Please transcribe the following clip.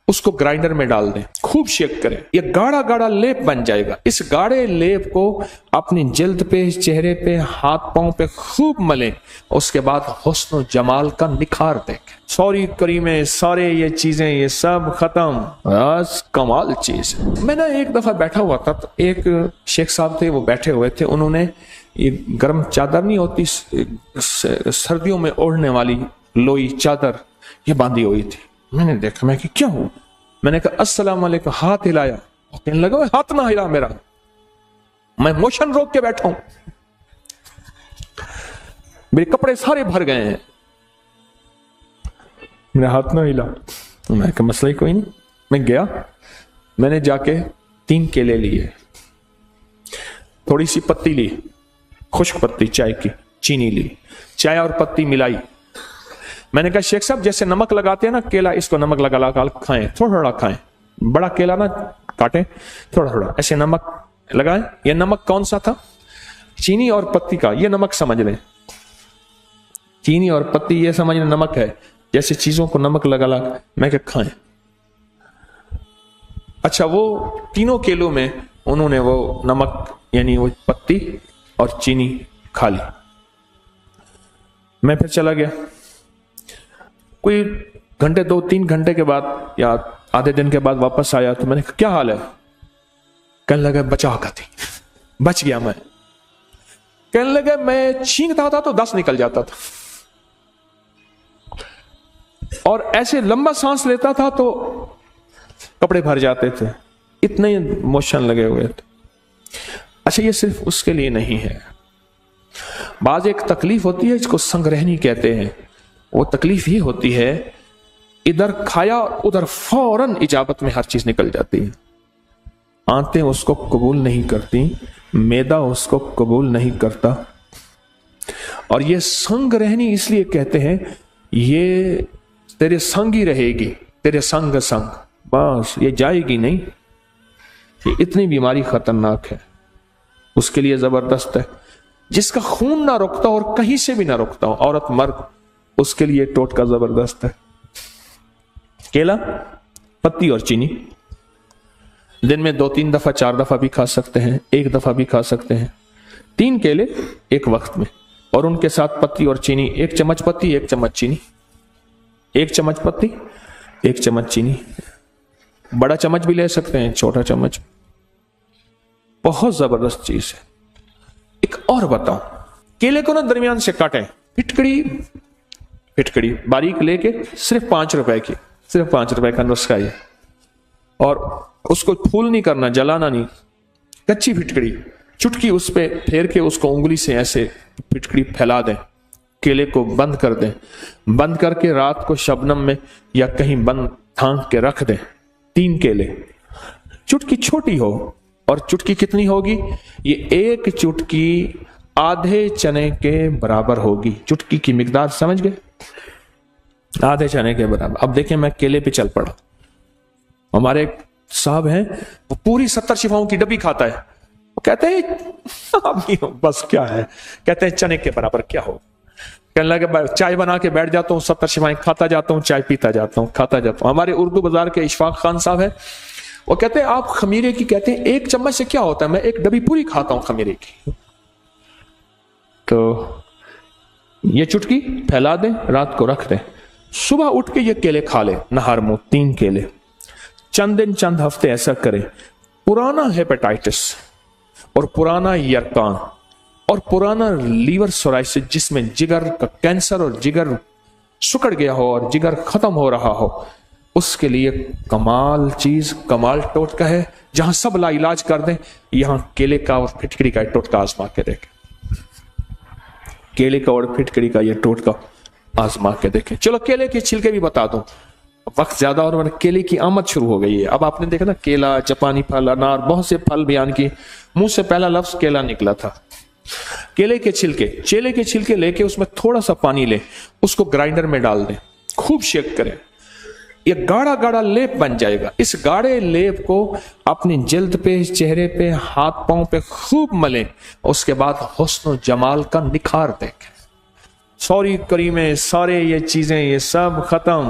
اس کو گرائنڈر میں ڈال دیں، خوب شیک کریں، یہ گاڑا گاڑا لیپ بن جائے گا۔ اس گاڑے لیپ کو اپنی جلد پہ، چہرے پہ، ہاتھ پاؤں پہ خوب ملیں، اس کے بعد حسن و جمال کا نکھار دیکھیں۔ سوری کریمیں، سارے یہ چیزیں، یہ سب ختم، بس کمال چیز۔ میں نے ایک دفعہ بیٹھا ہوا تھا، تو ایک شیخ صاحب تھے، وہ بیٹھے ہوئے تھے، انہوں نے یہ گرم چادر نہیں ہوتی سردیوں میں اوڑھنے والی لوئی چادر، یہ باندھی ہوئی تھی۔ میں نے دیکھا، میں کہ کیا ہوا؟ میں نے کہا السلام علیکم، ہاتھ ہلایا، کہنے لگا ہاتھ نہ ہلا میرا، میں موشن روک کے بیٹھا ہوں، میرے کپڑے سارے بھر گئے ہیں، میرا ہاتھ نہ ہلا۔ میں نے کہا مسئلہ ہی کوئی نہیں۔ میں گیا، میں نے جا کے 3 کیلے لیے، تھوڑی سی پتی لی، خشک پتی چائے کی، چینی لی، چائے اور پتی ملائی۔ میں نے کہا شیخ صاحب جیسے نمک لگاتے ہیں نا کیلا، اس کو نمک لگا لگا کھائیں، تھوڑا تھوڑا کھائیں، بڑا کیلا نہ کاٹیں، تھوڑا تھوڑا ایسے نمک لگائیں۔ یہ نمک کون سا تھا؟ چینی اور پتی کا، یہ نمک سمجھ لیں، چینی اور پتی یہ سمجھ لیں نمک ہے، جیسے چیزوں کو نمک لگا لگا میں کہ کھائیں۔ اچھا، وہ تینوں کیلوں میں انہوں نے وہ نمک یعنی وہ پتی اور چینی کھا لی۔ میں پھر چلا گیا، کوئی گھنٹے 2-3 گھنٹے کے بعد یا آدھے دن کے بعد واپس آیا، تو میں نے کہا کیا حال ہے؟ کہنے لگا بچا کا تھی، بچ گیا میں۔ کہنے لگا میں چھینکتا تھا تو 10 نکل جاتا تھا، اور ایسے لمبا سانس لیتا تھا تو کپڑے بھر جاتے تھے، اتنے موشن لگے ہوئے تھے۔ اچھا، یہ صرف اس کے لیے نہیں ہے، بعض ایک تکلیف ہوتی ہے جس کو سنگ رہنی کہتے ہیں۔ وہ تکلیف یہ ہوتی ہے ادھر کھایا ادھر فوراً اجابت میں ہر چیز نکل جاتی ہے، آنتیں اس کو قبول نہیں کرتی، معدہ اس کو قبول نہیں کرتا، اور یہ سنگ رہنی اس لیے کہتے ہیں یہ تیرے سنگ ہی رہے گی، تیرے سنگ سنگ، بس یہ جائے گی نہیں۔ یہ اتنی بیماری خطرناک ہے، اس کے لیے زبردست ہے۔ جس کا خون نہ رکتا اور کہیں سے بھی نہ رکتا ہو، عورت مرد، اس کے لیے ٹوٹکا زبردست ہے۔ کیلا، پتی اور چینی دن میں 2-3 دفعہ 4 دفعہ بھی کھا سکتے ہیں، 1 دفعہ بھی کھا سکتے ہیں۔ 3 کیلے ایک وقت میں، اور ان کے ساتھ پتی اور چینی، 1 چمچ پتی 1 چمچ چینی، 1 چمچ پتی 1 چمچ چینی، بڑا چمچ بھی لے سکتے ہیں، چھوٹا چمچ، بہت زبردست چیز ہے۔ ایک اور بتاؤں، کیلے کو نا درمیان سے کاٹیں، پھٹکڑی باریک لے کے، صرف 5 روپے کی، صرف 5 روپے کا نسخہ ہے، اور اس کو پھول نہیں کرنا، جلانا نہیں، کچی پھٹکڑی، چٹکی اس پہ پھیر کے اس کو انگلی سے ایسے پھٹکڑی پھیلا دیں، کیلے کو بند کر دیں، بند کر کے رات کو شبنم میں یا کہیں بند تھانک کے رکھ دیں۔ 3 کیلے، چٹکی چھوٹی ہو، اور چٹکی کتنی ہوگی؟ یہ 1 چٹکی آدھے چنے کے برابر ہوگی۔ چٹکی کی مقدار سمجھ گئے؟ آدھے چنے کے برابر۔ اب دیکھیں میں کیلے پہ چل پڑا، ہمارے ایک صاحب ہیں، وہ پوری 70 شفاؤں کی ڈبی کھاتا ہے، وہ کہتے ہیں بس کیا ہے، کہتے ہیں چنے کے برابر کیا ہو۔ کہنے لگا چائے بنا کے بیٹھ جاتا ہوں، 70 شفائیں کھاتا جاتا ہوں، چائے پیتا جاتا ہوں، کھاتا جاتا ہوں۔ ہمارے اردو بازار کے اشفاق خان صاحب ہے، وہ کہتے ہیں آپ خمیرے کی، کہتے ہیں 1 چمچ سے کیا ہوتا ہے، میں 1 ڈبی پوری کھاتا ہوں خمیرے کی۔ تو یہ چٹکی پھیلا دیں، رات کو رکھ دیں، صبح اٹھ کے یہ کیلے کھا لیں، نہار منہ 3 کیلے، چند دن چند ہفتے ایسا کریں۔ پرانا ہیپیٹائٹس اور پرانا یرقان اور پرانا لیور سورائسس، جس میں جگر کا کینسر اور جگر سکڑ گیا ہو اور جگر ختم ہو رہا ہو، اس کے لیے کمال چیز، کمال ٹوٹکا ہے، جہاں سب لا علاج کر دیں، یہاں کیلے کا اور پھٹکڑی کا ٹوٹکا آزما کے دیکھیں۔ کیلے کا اور پھٹکڑی کا یہ ٹوٹکا آزما کے دیکھیں۔ چلو کیلے کے چھلکے بھی بتا دوں، وقت زیادہ اور کیلے کی آمد شروع ہو گئی ہے۔ اب آپ نے دیکھا نا، کیلا، جاپانی پھل، انار، بہت سے پھل بیان کیے، منہ سے پہلا لفظ کیلا نکلا تھا۔ کیلے کے چھلکے لے کے اس میں تھوڑا سا پانی لیں، اس کو گرائنڈر میں ڈال دیں، خوب شیک کریں، یہ گاڑا گاڑا لیپ بن جائے گا۔ اس گاڑے لیپ کو اپنی جلد پہ، چہرے پہ، ہاتھ پاؤں پہ خوب ملیں، اس کے بعد حسن و جمال کا نکھار دیکھیں۔ سوری کریمیں، سارے یہ چیزیں، یہ سب ختم،